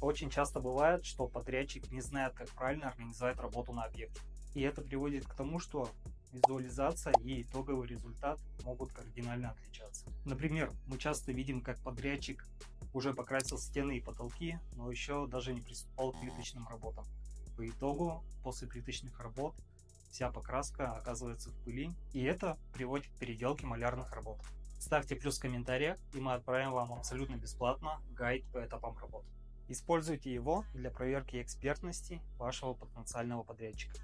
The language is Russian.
Очень часто бывает, что подрядчик не знает, как правильно организовать работу на объекте. И это приводит к тому, что визуализация и итоговый результат могут кардинально отличаться. Например, мы часто видим, как подрядчик уже покрасил стены и потолки, но еще даже не приступал к плиточным работам. По итогу, после плиточных работ, вся покраска оказывается в пыли, и это приводит к переделке малярных работ. Ставьте плюс в комментариях, и мы отправим вам абсолютно бесплатно гайд по этапам работ. Используйте его для проверки экспертности вашего потенциального подрядчика.